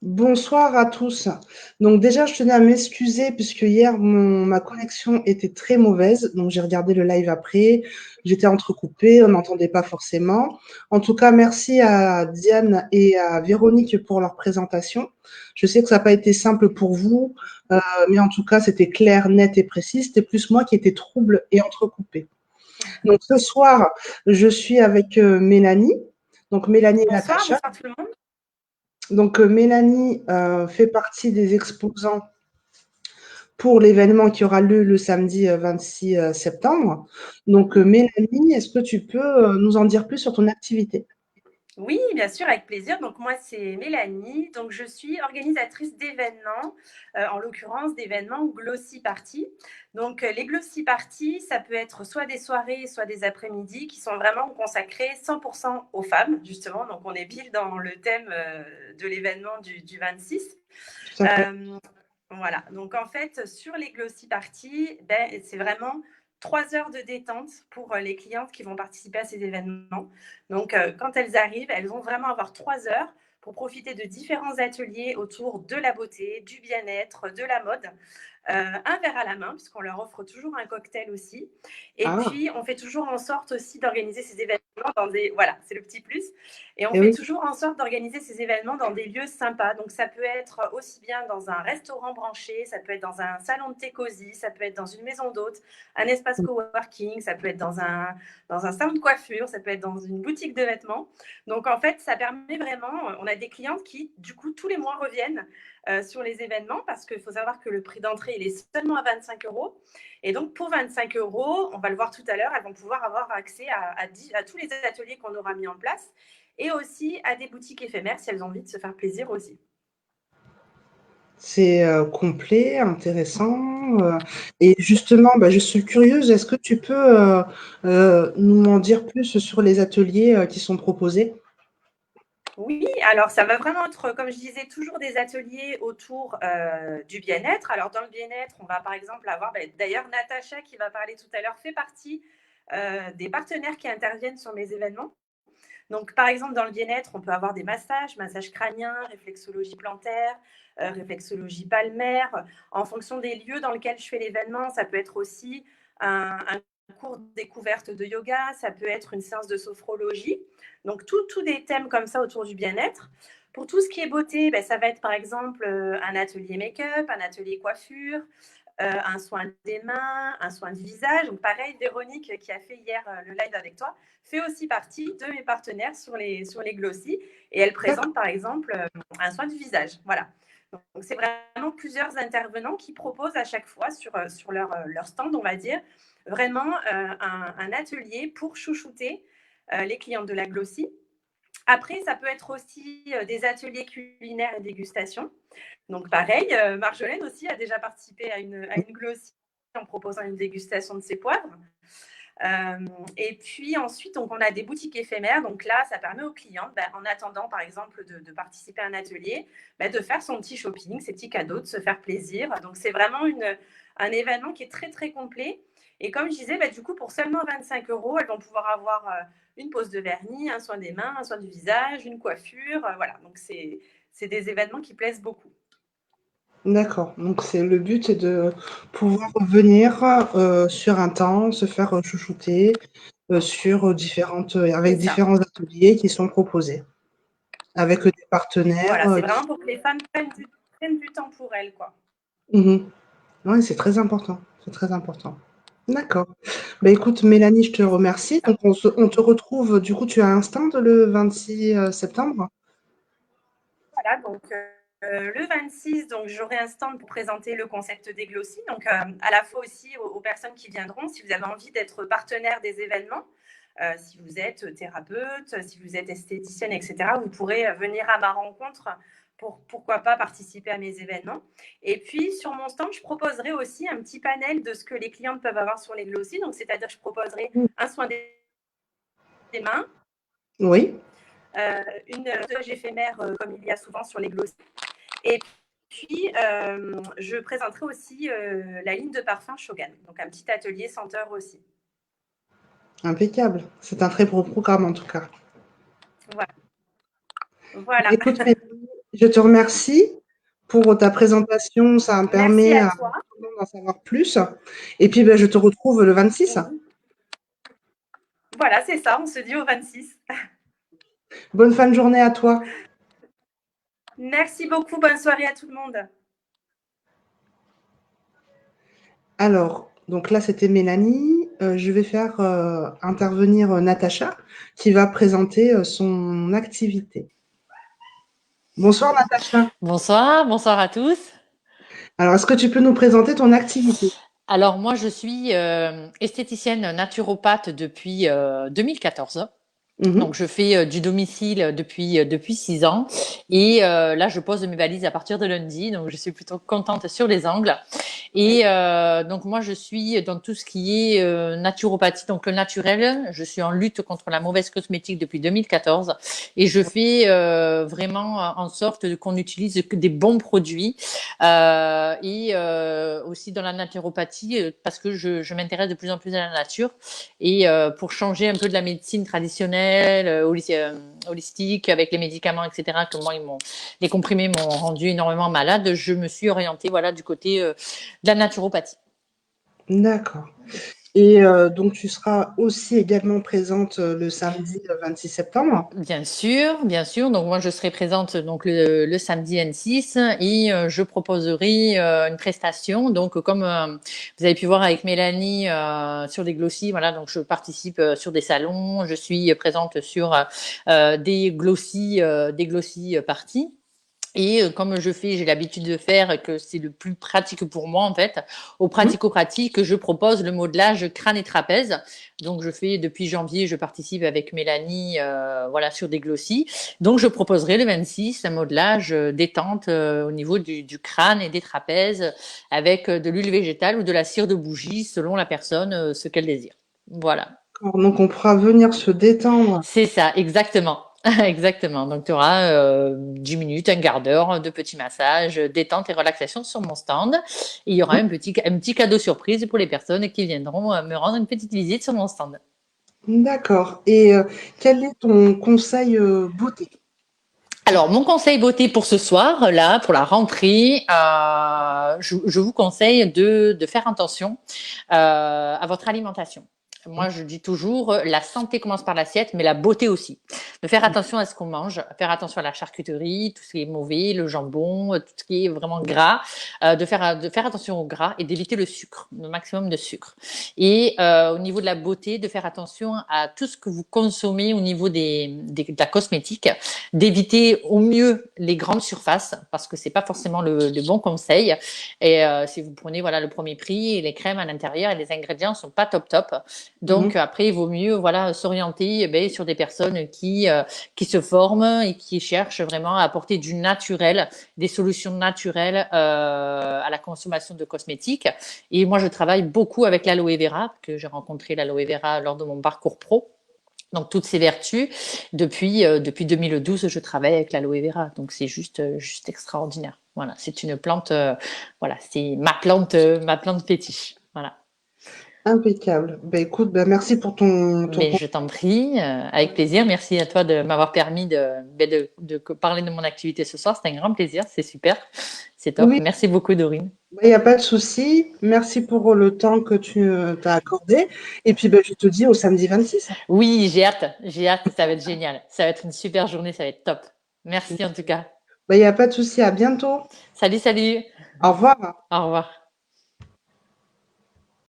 Bonsoir à tous. Donc déjà, je tenais à m'excuser puisque hier, ma connexion était très mauvaise. Donc j'ai regardé le live après. J'étais entrecoupée, on n'entendait pas forcément. En tout cas, merci à Diane et à Véronique pour leur présentation. Je sais que ça n'a pas été simple pour vous, mais en tout cas, c'était clair, net et précis. C'était plus moi qui étais trouble et entrecoupée. Donc ce soir, je suis avec Mélanie. Donc Mélanie et Bonsoir, Natacha. bonsoir tout le monde. Donc, Mélanie fait partie des exposants pour l'événement qui aura lieu le samedi 26 septembre. Donc, Mélanie, est-ce que tu peux nous en dire plus sur ton activité? Oui, bien sûr, avec plaisir. Donc moi, c'est Mélanie. Donc je suis organisatrice d'événements, en l'occurrence d'événements Glossy Party. Donc les Glossy Party, ça peut être soit des soirées, soit des après-midi qui sont vraiment consacrées 100% aux femmes, justement. Donc on est pile dans le thème de l'événement du 26. Tout à fait. Euh, Voilà, donc en fait, sur les Glossy Party, ben, c'est vraiment 3 heures de détente pour les clientes qui vont participer à ces événements. Donc, quand elles arrivent, elles vont vraiment avoir 3 heures pour profiter de différents ateliers autour de la beauté, du bien-être, de la mode. Un verre à la main, puisqu'on leur offre toujours un cocktail aussi. Et Ah, puis, on fait toujours en sorte aussi d'organiser ces événements dans des... Voilà, c'est le petit plus. Et on et fait oui. toujours en sorte d'organiser ces événements dans des lieux sympas. Donc, ça peut être aussi bien dans un restaurant branché, ça peut être dans un salon de thé cosy, ça peut être dans une maison d'hôte, un espace coworking, ça peut être dans un salon de coiffure, ça peut être dans une boutique de vêtements. Donc, en fait, ça permet vraiment... On a des clientes qui, du coup, tous les mois reviennent sur les événements parce qu'il faut savoir que le prix d'entrée, il est seulement à 25 euros. Et donc, pour 25 euros, on va le voir tout à l'heure, elles vont pouvoir avoir accès à tous les ateliers qu'on aura mis en place et aussi à des boutiques éphémères si elles ont envie de se faire plaisir aussi. C'est complet, intéressant. Et justement, bah, je suis curieuse, est-ce que tu peux nous en dire plus sur les ateliers qui sont proposés? Oui, alors ça va vraiment être, comme je disais, toujours des ateliers autour du bien-être. Alors dans le bien-être, on va par exemple avoir, d'ailleurs Natacha qui va parler tout à l'heure, fait partie des partenaires qui interviennent sur mes événements. Donc, par exemple, dans le bien-être, on peut avoir des massages, massages crâniens, réflexologie plantaire, réflexologie palmaire. En fonction des lieux dans lesquels je fais l'événement, ça peut être aussi un cours de découverte de yoga, ça peut être une séance de sophrologie. Donc, tout des thèmes comme ça autour du bien-être. Pour tout ce qui est beauté, ça va être par exemple un atelier make-up, un atelier coiffure, un soin des mains, un soin du visage. Donc pareil, Véronique qui a fait hier le live avec toi fait aussi partie de mes partenaires sur les Glossy et elle présente D'accord. par exemple un soin du visage. Voilà. Donc c'est vraiment plusieurs intervenants qui proposent à chaque fois sur leur stand, on va dire, vraiment un atelier pour chouchouter les clientes de la Glossy. Après, ça peut être aussi des ateliers culinaires et dégustation. Donc pareil, Marjolaine aussi a déjà participé à une glossy en proposant une dégustation de ses poivres. Et puis ensuite, donc, on a des boutiques éphémères. Donc là, ça permet aux clientes, en attendant par exemple de participer à un atelier, de faire son petit shopping, ses petits cadeaux, de se faire plaisir. Donc c'est vraiment un événement qui est très très complet. Et comme je disais, du coup, pour seulement 25 euros, elles vont pouvoir avoir une pose de vernis, un soin des mains, un soin du visage, une coiffure. Voilà, donc c'est des événements qui plaisent beaucoup. D'accord, donc c'est le but est de pouvoir venir, sur un temps, se faire, chouchouter, sur différentes, C'est avec ça. différents ateliers qui sont proposés, avec des partenaires, Voilà, c'est qui vraiment pour que les femmes prennent du temps pour elles, quoi. mmh. Ouais, c'est très important, c'est très important. D'accord. Bah, écoute Mélanie, je te C'est remercie. ça. Donc on te retrouve, du coup, tu as un stand le 26, septembre? Voilà, donc le 26, donc j'aurai un stand pour présenter le concept des Glossy, donc à la fois aussi aux personnes qui viendront, si vous avez envie d'être partenaire des événements, si vous êtes thérapeute, si vous êtes esthéticienne, etc., vous pourrez venir à ma rencontre pour, pourquoi pas, participer à mes événements. Et puis, sur mon stand, je proposerai aussi un petit panel de ce que les clientes peuvent avoir sur les Glossy, donc c'est-à-dire que je proposerai Mmh. un soin des mains, Oui, une dosage éphémère comme il y a souvent sur les Glossy. Et puis, je présenterai aussi la ligne de parfum Shogun, donc un petit atelier senteur aussi. impeccable. C'est un très beau programme en tout cas. Voilà. Bah, Voilà. écoute Mélanie, Je te remercie pour ta présentation. Ça me Merci permet à à toi. tout le monde d'en savoir plus. Et puis, je te retrouve le 26. Oui. Voilà, c'est ça, on se dit au 26. Bonne fin de journée à toi. Merci beaucoup, bonne soirée à tout le monde. Alors, donc là, c'était Mélanie. Je vais faire intervenir Natacha qui va présenter son activité. Bonsoir Natacha. Bonsoir, bonsoir à tous. Alors, est-ce que tu peux nous présenter ton activité? Alors moi, je suis esthéticienne naturopathe depuis 2014. Mhm. Donc je fais du domicile depuis 6 ans et là je pose mes valises à partir de lundi. Donc je suis plutôt contente sur les angles. Et donc moi je suis dans tout ce qui est naturopathie, donc le naturel. Je suis en lutte contre la mauvaise cosmétique depuis 2014 et je fais vraiment en sorte qu'on utilise que des bons produits et aussi dans la naturopathie parce que je m'intéresse de plus en plus à la nature et pour changer un peu de la médecine traditionnelle, holistique, avec les médicaments, etc., que moi, les comprimés m'ont rendu énormément malade, je me suis orientée, voilà, du côté de la naturopathie. D'accord. Et donc, tu seras aussi également présente le samedi 26 septembre. Bien sûr, bien sûr. Donc moi, je serai présente donc le samedi 26 et je proposerai une prestation. Donc comme vous avez pu voir avec Mélanie sur les glossies, voilà. Donc je participe sur des salons, je suis présente sur des glossies parties. Et comme j'ai l'habitude de faire, que c'est le plus pratique pour moi en fait, au Mhm. pratico-pratique, je propose le modelage crâne et trapèze. Donc je fais depuis janvier, je participe avec Mélanie, voilà, sur des glossies. Donc je proposerai le 26 un modelage détente au niveau du crâne et des trapèzes, avec de l'huile végétale ou de la cire de bougie selon la personne, ce qu'elle désire. Voilà. Donc, on pourra venir se détendre. C'est ça, exactement. Exactement. Donc, tu auras 10 minutes, un quart d'heure de petits massages, détente et relaxation sur mon stand. Et il y aura un petit cadeau surprise pour les personnes qui viendront me rendre une petite visite sur mon stand. D'accord. Et quel est ton conseil beauté? Alors, mon conseil beauté pour ce soir, là, pour la rentrée, je vous conseille de faire attention à votre alimentation. Moi, je dis toujours, la santé commence par l'assiette, mais la beauté aussi. De faire attention à ce qu'on mange, faire attention à la charcuterie, tout ce qui est mauvais, le jambon, tout ce qui est vraiment gras, de faire attention au gras et d'éviter le sucre, le maximum de sucre. Et au niveau de la beauté, de faire attention à tout ce que vous consommez au niveau de la cosmétique, d'éviter au mieux les grandes surfaces parce que c'est pas forcément le bon conseil. Et si vous prenez voilà le premier prix, et les crèmes à l'intérieur et les ingrédients sont pas top top. Donc Mhm. après, il vaut mieux voilà s'orienter sur des personnes qui se forment et qui cherchent vraiment à apporter du naturel, des solutions naturelles à la consommation de cosmétiques. Et moi, je travaille beaucoup avec l'aloe vera, que j'ai rencontré l'aloe vera lors de mon parcours pro. Donc toutes ces vertus, depuis 2012, je travaille avec l'aloe vera. Donc c'est juste extraordinaire. Voilà, c'est une plante, voilà, c'est ma plante fétiche. Voilà. Impeccable. Écoute, merci pour ton Mais je t'en prie, avec plaisir. Merci à toi de m'avoir permis de parler de mon activité ce soir. C'était un grand plaisir. C'est super. C'est top. Oui, Merci beaucoup, Dorine. il n'y a pas de souci. Merci pour le temps que tu t'as accordé. Et puis, je te dis au samedi 26. Oui, j'ai hâte. J'ai hâte. Ça va être génial. Ça va être une super journée. Ça va être top. Merci en tout cas. Il n'y a pas de souci. À bientôt. Salut, salut. Au revoir. Au revoir.